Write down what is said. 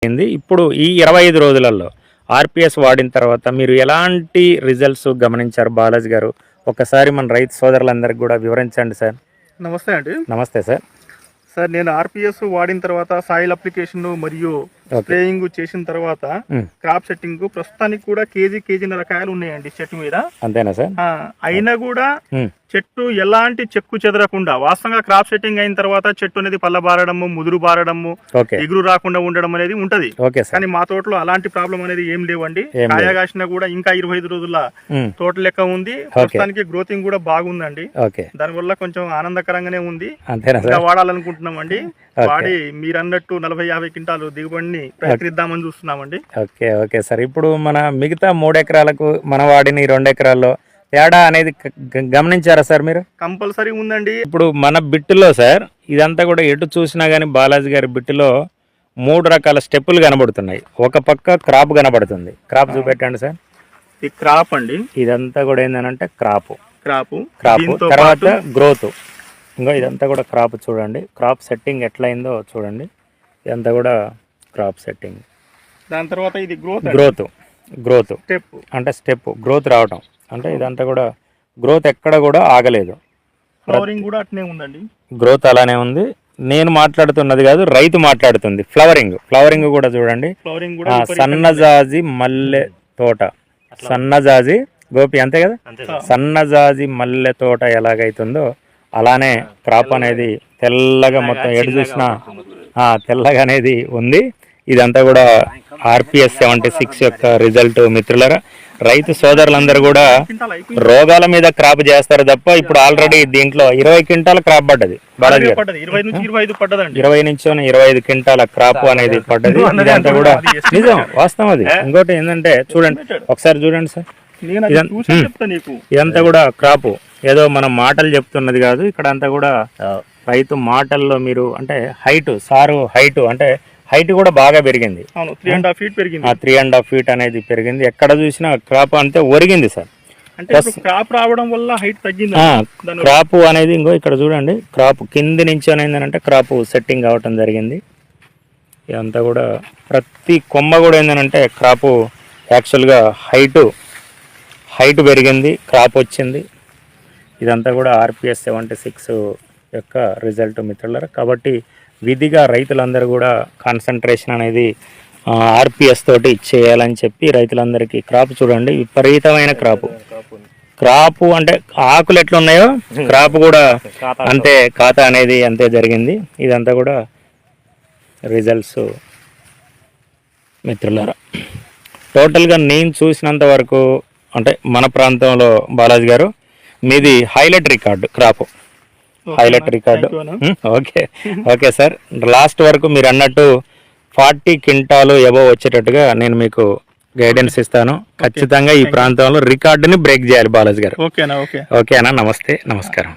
ఇప్పుడు ఈ 25 రోజులలో ఆర్పిఎస్ వాడిన తర్వాత మీరు ఎలాంటి రిజల్ట్స్ గమనించారు బాలాజీ గారు? ఒకసారి మన రైతు సోదరులందరికీ కూడా వివరించండి సార్. నమస్తే అండి. నమస్తే సార్. సార్ నేను ఆర్పిఎస్ వాడిన తర్వాత సాయిల్ అప్లికేషన్ మరియు స్ప్రేయింగ్ చేసిన తర్వాత క్రాప్ సెట్టింగ్ ప్రస్తుతానికి కూడా కేజీన్నర కాయలు ఉన్నాయండి చెట్టు మీద. అంతేనా సార్? అయినా కూడా చెట్టు ఎలాంటి చెక్కు చెదరకుండా వాస్తవంగా క్రాప్ సెట్టింగ్ అయిన తర్వాత చెట్టు అనేది పల్లబారడము, ముదురు బారడము, ఎగురు రాకుండా ఉండడం అనేది ఉంటది. కానీ మా తోటలో అలాంటి ప్రాబ్లం అనేది ఏం లేవండి. కాయ కాసిన కూడా ఇంకా 25 రోజుల తోట లెక్క ఉంది. ప్రస్తుతానికి గ్రోతింగ్ కూడా బాగుందండి. దానివల్ల కొంచెం ఆనందకరంగానే ఉంది. ఇంకా వాడాలనుకుంటున్నామండి. వాడి మీరు అన్నట్టు 40-50 క్వింటాలు దిగుబడిని ప్రయత్నిద్దామని చూస్తున్నామండి. Okay sir. ఇప్పుడు మన మిగతా 3 ఎకరాలకు మన వాడిని 2 ఎకరాల్లో తేడా అనేది గమనించారా సార్ మీరు? కంపల్సరీ ఉందండి. ఇప్పుడు మన బిట్టులో సార్ ఇదంతా కూడా ఎటు చూసినా గానీ బాలాజీ గారి బిట్టులో 3 రకాల స్టెప్పులు కనబడుతున్నాయి. ఒక పక్క క్రాప్ కనబడుతుంది. క్రాప్ చూపెట్టండి సార్. ఈ క్రాప్ అండి. ఇదంతా కూడా ఏంటంటే క్రాప్ తర్వాత గ్రోత్. ఇంకా ఇదంతా కూడా క్రాప్ చూడండి. క్రాప్ సెట్టింగ్ ఎట్లయిందో చూడండి. ఇదంతా కూడా క్రాప్ సెట్టింగ్. దాని తర్వాత ఇది గ్రోత్ స్టెప్ గ్రోత్ రావటం అంటే ఇదంతా కూడా గ్రోత్ ఎక్కడ కూడా ఆగలేదు. ఫ్లవరింగ్ కూడా అట్నే ఉందండి. గ్రోత్ అలానే ఉంది. నేను మాట్లాడుతున్నది కాదు, రైతు మాట్లాడుతుంది. ఫ్లవరింగ్ కూడా చూడండి. సన్నజాజి మల్లె తోట, సన్నజాజి గోపి అంతే కదా, సన్నజాజి మల్లె తోట ఎలాగైతుందో అలానే క్రాప్ అనేది తెల్లగా మొత్తం ఎటు చూసినా తెల్లగా అనేది ఉంది. ఇదంతా కూడా ఆర్పిఎస్ 76 యొక్క రిజల్ట్. మిత్రులరా, రైతు సోదరులందరూ కూడా రోగాల మీద క్రాప్ చేస్తారు తప్ప ఇప్పుడు ఆల్రెడీ దీంట్లో 20 క్వింటాల క్రాప్ పడ్డది. 20 నుంచి 25 క్వింటాల క్రాప్ అనేది పడ్డది. ఇదంతా కూడా నిజం, వాస్తవం అది. ఇంకోటి ఏంటంటే చూడండి, ఒకసారి చూడండి సార్. ఇదంతా కూడా క్రాప్ ఏదో మనం మాటలు చెప్తున్నది కాదు. ఇక్కడ అంతా కూడా రైతు మాటల్లో మీరు అంటే హైట్ అంటే హైట్ కూడా బాగా పెరిగింది. 3.5 feet పెరిగింది. 3.5 feet అనేది పెరిగింది. ఎక్కడ చూసినా క్రాప్ అంతే ఒరిగింది సార్. క్రాప్ రావడం వల్ల హైట్ తగ్గింది. క్రాప్ అనేది ఇంకో ఇక్కడ చూడండి, క్రాప్ కింది నుంచి అనేది క్రాప్ సెట్టింగ్ అవటం జరిగింది. ఇదంతా కూడా ప్రతి కొమ్మ కూడా ఏంటంటే క్రాప్ యాక్చువల్గా హైట్ పెరిగింది, క్రాప్ వచ్చింది. ఇదంతా కూడా ఆర్పిఎస్ 76 యొక్క రిజల్ట్ మిత్రులారా. కాబట్టి విధిగా రైతులందరూ కూడా కాన్సన్ట్రేషన్ అనేది ఆర్పిఎస్ తోటి చేయాలని చెప్పి రైతులందరికీ క్రాప్ చూడండి, విపరీతమైన క్రాప్ అంటే ఆకులు ఎట్లున్నాయో క్రాప్ కూడా అంతే, ఖాతా అనేది అంతే జరిగింది. ఇదంతా కూడా రిజల్ట్స్ మిత్రులారా. టోటల్గా నేను చూసినంత వరకు అంటే మన ప్రాంతంలో బాలాజీ గారు మీది highlight record okay sir. Last వరకు మీరు అన్నట్టు 40 క్వింటాలు ఎబో వచ్చేటట్టుగా నేను మీకు గైడెన్స్ ఇస్తాను. ఖచ్చితంగా ఈ ప్రాంతంలో రికార్డుని బ్రేక్ చేయాలి బాలాజీ గారు. ఓకేనా? నమస్తే, నమస్కారం.